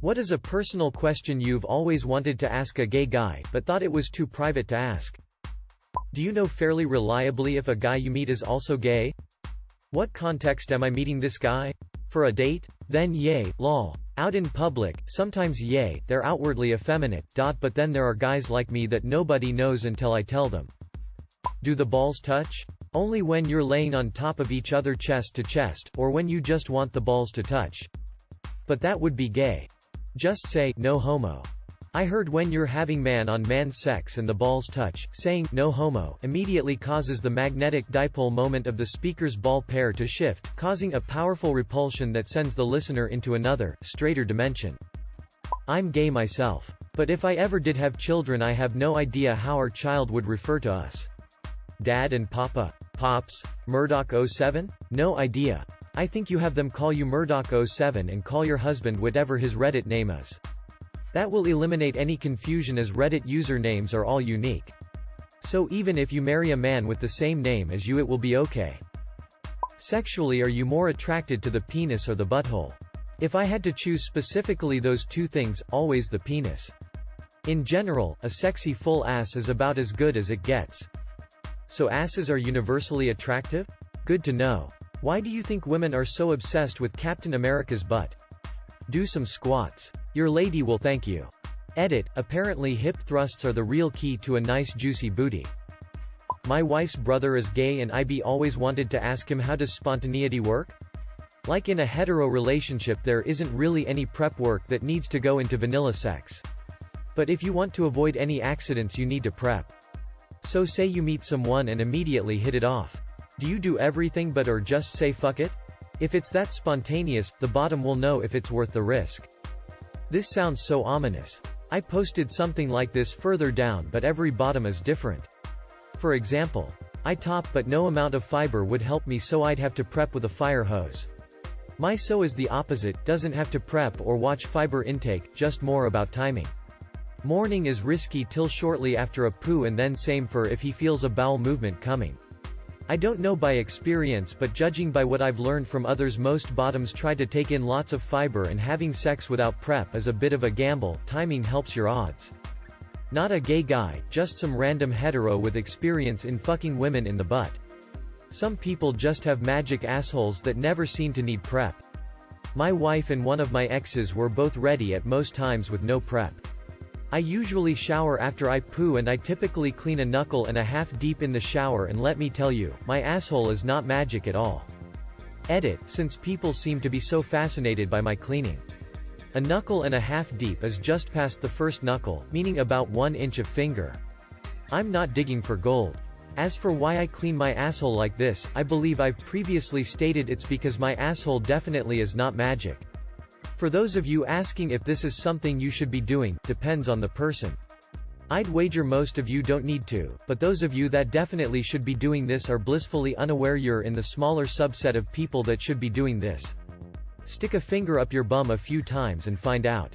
What is a personal question you've always wanted to ask a gay guy, but thought it was too private to ask? Do you know fairly reliably if a guy you meet is also gay? What context am I meeting this guy? For a date? Then yay, lol. Out in public, sometimes yay, they're outwardly effeminate, but then there are guys like me that nobody knows until I tell them. Do the balls touch? Only when you're laying on top of each other chest to chest, or when you just want the balls to touch. But that would be gay. Just say, no homo. I heard when you're having man-on-man sex and the balls touch, saying, no homo, immediately causes the magnetic dipole moment of the speaker's ball pair to shift, causing a powerful repulsion that sends the listener into another, straighter dimension. I'm gay myself. But if I ever did have children, I have no idea how our child would refer to us. Dad and Papa? Pops? Murdoch 07? No idea. I think you have them call you Murdoch 07 and call your husband whatever his Reddit name is. That will eliminate any confusion as Reddit usernames are all unique. So even if you marry a man with the same name as you, it will be okay. Sexually, are you more attracted to the penis or the butthole? If I had to choose specifically those two things, always the penis. In general, a sexy full ass is about as good as it gets. So asses are universally attractive? Good to know. Why do you think women are so obsessed with Captain America's butt? Do some squats. Your lady will thank you. Edit. Apparently hip thrusts are the real key to a nice juicy booty. My wife's brother is gay and I always wanted to ask him, how does spontaneity work? Like in a hetero relationship, there isn't really any prep work that needs to go into vanilla sex. But if you want to avoid any accidents, you need to prep. So say you meet someone and immediately hit it off. Do you do everything but or just say fuck it? If it's that spontaneous, the bottom will know if it's worth the risk. This sounds so ominous. I posted something like this further down, but every bottom is different. For example, I top but no amount of fiber would help me, so I'd have to prep with a fire hose. My so is the opposite, doesn't have to prep or watch fiber intake, just more about timing. Morning is risky till shortly after a poo, and then same for if he feels a bowel movement coming. I don't know by experience, but judging by what I've learned from others, most bottoms try to take in lots of fiber, and having sex without prep is a bit of a gamble. Timing helps your odds. Not a gay guy, just some random hetero with experience in fucking women in the butt. Some people just have magic assholes that never seem to need prep. My wife and one of my exes were both ready at most times with no prep. I usually shower after I poo, and I typically clean a knuckle and a half deep in the shower, and let me tell you, my asshole is not magic at all. Edit. Since people seem to be so fascinated by my cleaning. A knuckle and a half deep is just past the first knuckle, meaning about 1 inch of finger. I'm not digging for gold. As for why I clean my asshole like this, I believe I've previously stated it's because my asshole definitely is not magic. For those of you asking if this is something you should be doing, depends on the person. I'd wager most of you don't need to, but those of you that definitely should be doing this are blissfully unaware you're in the smaller subset of people that should be doing this. Stick a finger up your bum a few times and find out.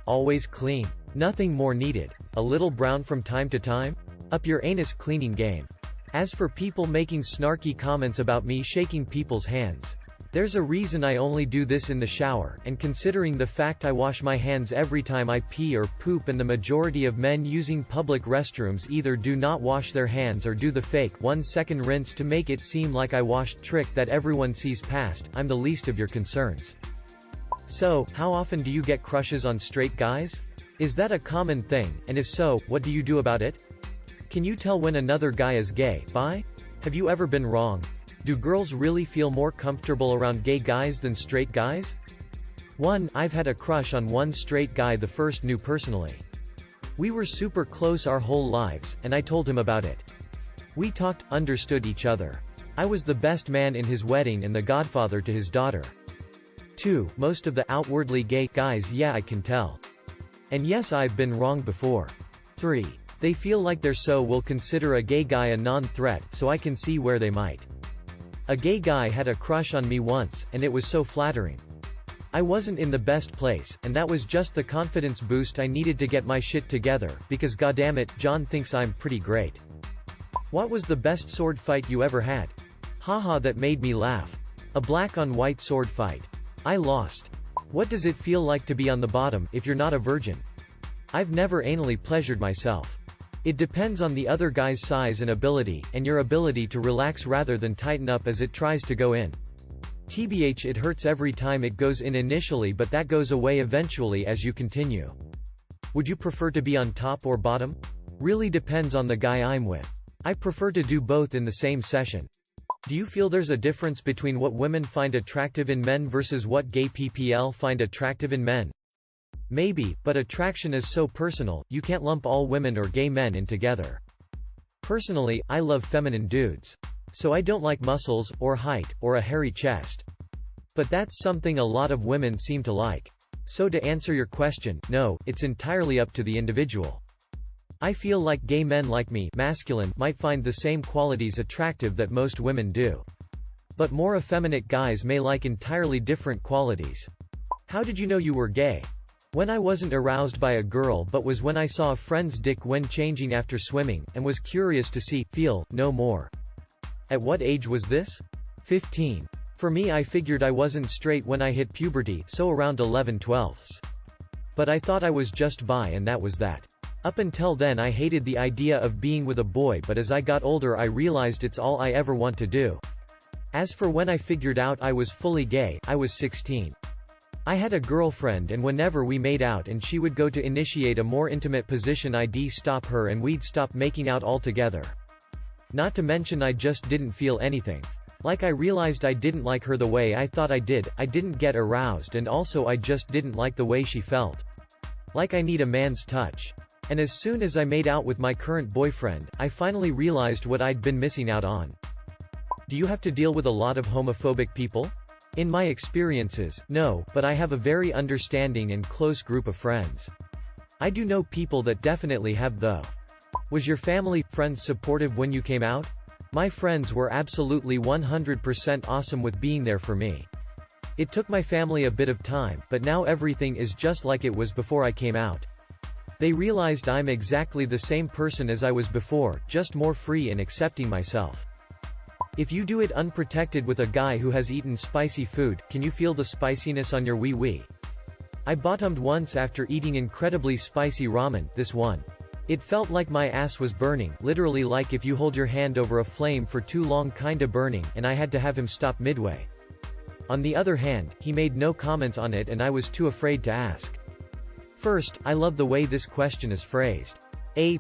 Always clean. Nothing more needed. A little brown from time to time? Up your anus cleaning game. As for people making snarky comments about me shaking people's hands, there's a reason I only do this in the shower, and considering the fact I wash my hands every time I pee or poop, and the majority of men using public restrooms either do not wash their hands or do the fake 1 second rinse to make it seem like I washed trick that everyone sees past, I'm the least of your concerns. So, how often do you get crushes on straight guys? Is that a common thing, and if so, what do you do about it? Can you tell when another guy is gay? Bi? Have you ever been wrong? Do girls really feel more comfortable around gay guys than straight guys? 1. I've had a crush on one straight guy the first knew personally. We were super close our whole lives, and I told him about it. We talked, understood each other. I was the best man in his wedding and the godfather to his daughter. 2. Most of the outwardly gay guys, yeah, I can tell. And yes, I've been wrong before. 3. They feel like they're so will consider a gay guy a non-threat, so I can see where they might. A gay guy had a crush on me once, and it was so flattering. I wasn't in the best place, and that was just the confidence boost I needed to get my shit together, because goddammit, John thinks I'm pretty great. What was the best sword fight you ever had? Haha, that made me laugh. A black on white sword fight. I lost. What does it feel like to be on the bottom, if you're not a virgin? I've never anally pleasured myself. It depends on the other guy's size and ability, and your ability to relax rather than tighten up as it tries to go in. TBH, it hurts every time it goes in initially, but that goes away eventually as you continue. Would you prefer to be on top or bottom? Really depends on the guy I'm with. I prefer to do both in the same session. Do you feel there's a difference between what women find attractive in men versus what gay people find attractive in men? Maybe, but attraction is so personal, you can't lump all women or gay men in together. Personally, I love feminine dudes. So I don't like muscles, or height, or a hairy chest. But that's something a lot of women seem to like. So to answer your question, no, it's entirely up to the individual. I feel like gay men like me, masculine, might find the same qualities attractive that most women do. But more effeminate guys may like entirely different qualities. How did you know you were gay? When I wasn't aroused by a girl but was when I saw a friend's dick when changing after swimming, and was curious to see, feel, know more. At what age was this? 15. For me, I figured I wasn't straight when I hit puberty, so around 11/12. But I thought I was just bi and that was that. Up until then I hated the idea of being with a boy, but as I got older I realized it's all I ever want to do. As for when I figured out I was fully gay, I was 16. I had a girlfriend, and whenever we made out and she would go to initiate a more intimate position, I'd stop her and we'd stop making out altogether. Not to mention I just didn't feel anything. Like I realized I didn't like her the way I thought I did, I didn't get aroused, and also I just didn't like the way she felt. Like I need a man's touch. And as soon as I made out with my current boyfriend, I finally realized what I'd been missing out on. Do you have to deal with a lot of homophobic people? In my experiences, no, but I have a very understanding and close group of friends. I do know people that definitely have though. Was your family, friends supportive when you came out? My friends were absolutely 100% awesome with being there for me. It took my family a bit of time, but now everything is just like it was before I came out. They realized I'm exactly the same person as I was before, just more free in accepting myself. If you do it unprotected with a guy who has eaten spicy food, can you feel the spiciness on your wee-wee? I bottomed once after eating incredibly spicy ramen, this one. It felt like my ass was burning, literally like if you hold your hand over a flame for too long kinda burning, and I had to have him stop midway. On the other hand, he made no comments on it and I was too afraid to ask. First, I love the way this question is phrased. A+.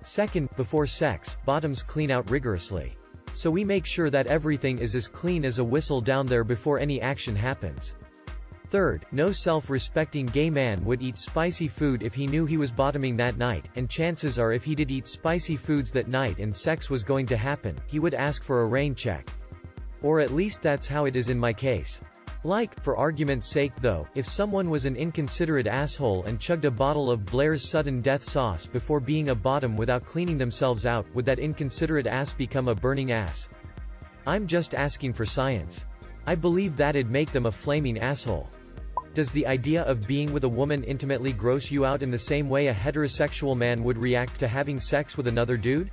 Second, before sex, bottoms clean out rigorously. So we make sure that everything is as clean as a whistle down there before any action happens. Third, no self-respecting gay man would eat spicy food if he knew he was bottoming that night, and chances are if he did eat spicy foods that night and sex was going to happen, he would ask for a rain check. Or at least that's how it is in my case. Like, for argument's sake though, if someone was an inconsiderate asshole and chugged a bottle of Blair's sudden death sauce before being a bottom without cleaning themselves out, would that inconsiderate ass become a burning ass? I'm just asking for science. I believe that'd make them a flaming asshole. Does the idea of being with a woman intimately gross you out in the same way a heterosexual man would react to having sex with another dude?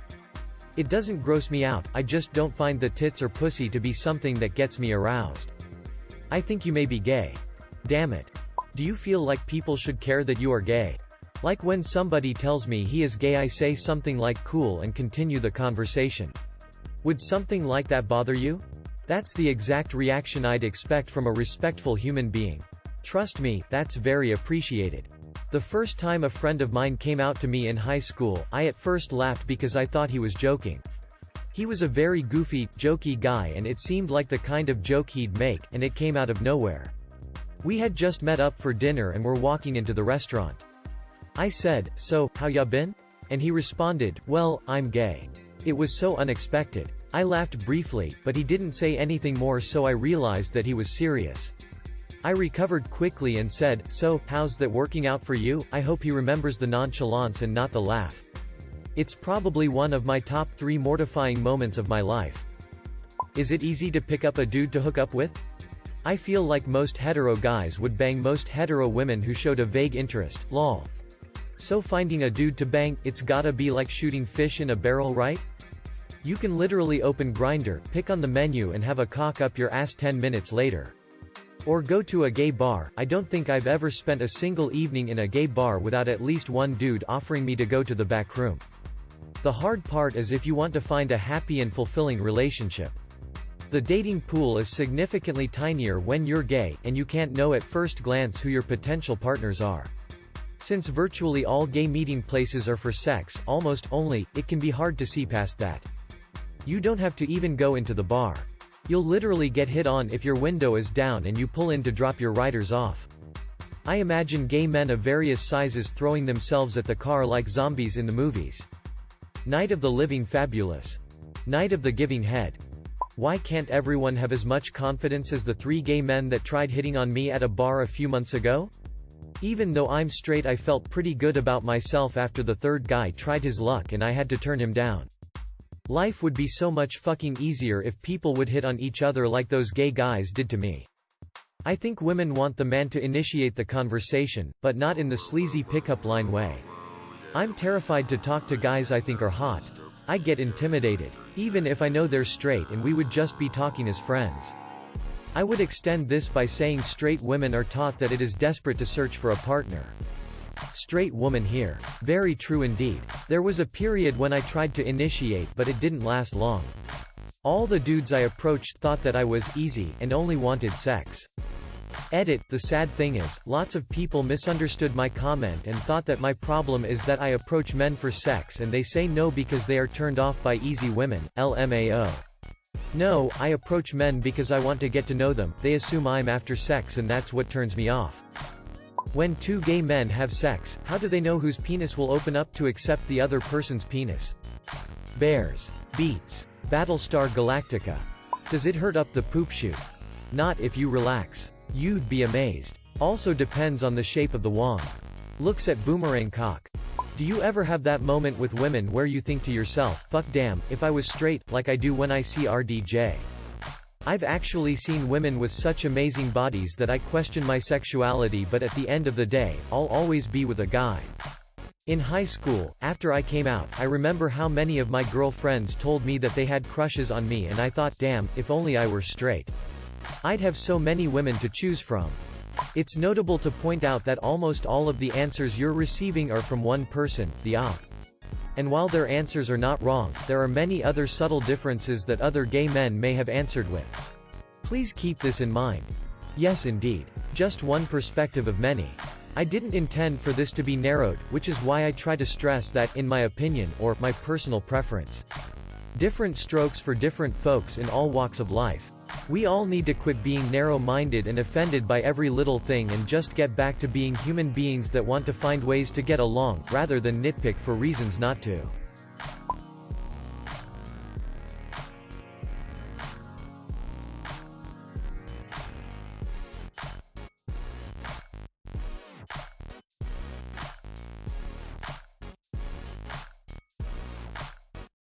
It doesn't gross me out, I just don't find the tits or pussy to be something that gets me aroused. I think you may be gay. Damn it. Do you feel like people should care that you are gay? Like when somebody tells me he is gay, I say something like cool and continue the conversation. Would something like that bother you? That's the exact reaction I'd expect from a respectful human being. Trust me, that's very appreciated. The first time a friend of mine came out to me in high school, I at first laughed because I thought he was joking. He was a very goofy, jokey guy and it seemed like the kind of joke he'd make, and it came out of nowhere. We had just met up for dinner and were walking into the restaurant. I said, "So, how ya been?" And he responded, "Well, I'm gay." It was so unexpected. I laughed briefly, but he didn't say anything more, so I realized that he was serious. I recovered quickly and said, "So, how's that working out for you?" I hope he remembers the nonchalance and not the laugh. It's probably one of my top 3 mortifying moments of my life. Is it easy to pick up a dude to hook up with? I feel like most hetero guys would bang most hetero women who showed a vague interest, lol. So finding a dude to bang, it's gotta be like shooting fish in a barrel, right? You can literally open Grindr, pick on the menu and have a cock up your ass 10 minutes later. Or go to a gay bar. I don't think I've ever spent a single evening in a gay bar without at least one dude offering me to go to the back room. The hard part is if you want to find a happy and fulfilling relationship. The dating pool is significantly tinier when you're gay, and you can't know at first glance who your potential partners are. Since virtually all gay meeting places are for sex, almost only, it can be hard to see past that. You don't have to even go into the bar. You'll literally get hit on if your window is down and you pull in to drop your riders off. I imagine gay men of various sizes throwing themselves at the car like zombies in the movies. Night of the living fabulous. Night of the giving head. Why can't everyone have as much confidence as the 3 gay men that tried hitting on me at a bar a few months ago? Even though I'm straight, I felt pretty good about myself after the 3rd guy tried his luck and I had to turn him down. Life would be so much fucking easier if people would hit on each other like those gay guys did to me. I think women want the man to initiate the conversation, but not in the sleazy pickup line way. I'm terrified to talk to guys I think are hot. I get intimidated, even if I know they're straight and we would just be talking as friends. I would extend this by saying straight women are taught that it is desperate to search for a partner. Straight woman here. Very true indeed. There was a period when I tried to initiate but it didn't last long. All the dudes I approached thought that I was easy and only wanted sex. Edit. The sad thing is, lots of people misunderstood my comment and thought that my problem is that I approach men for sex and they say no because they are turned off by easy women. LMAO. No, I approach men because I want to get to know them. They assume I'm after sex and that's what turns me off. When 2 gay men have sex, how do they know whose penis will open up to accept the other person's penis? Bears. Beats. Battlestar Galactica. Does it hurt up the poop chute? Not if you relax. You'd be amazed. Also depends on the shape of the wand. Looks at boomerang cock. Do you ever have that moment with women where you think to yourself, fuck damn, if I was straight, like I do when I see RDJ? I've actually seen women with such amazing bodies that I question my sexuality, but at the end of the day, I'll always be with a guy. In high school, after I came out, I remember how many of my girlfriends told me that they had crushes on me and I thought, damn, if only I were straight. I'd have so many women to choose from. It's notable to point out that almost all of the answers you're receiving are from one person, the op. And while their answers are not wrong, there are many other subtle differences that other gay men may have answered with. Please keep this in mind. Yes indeed. Just one perspective of many. I didn't intend for this to be narrowed, which is why I try to stress that, in my opinion, or my personal preference. Different strokes for different folks in all walks of life. We all need to quit being narrow-minded and offended by every little thing and just get back to being human beings that want to find ways to get along, rather than nitpick for reasons not to.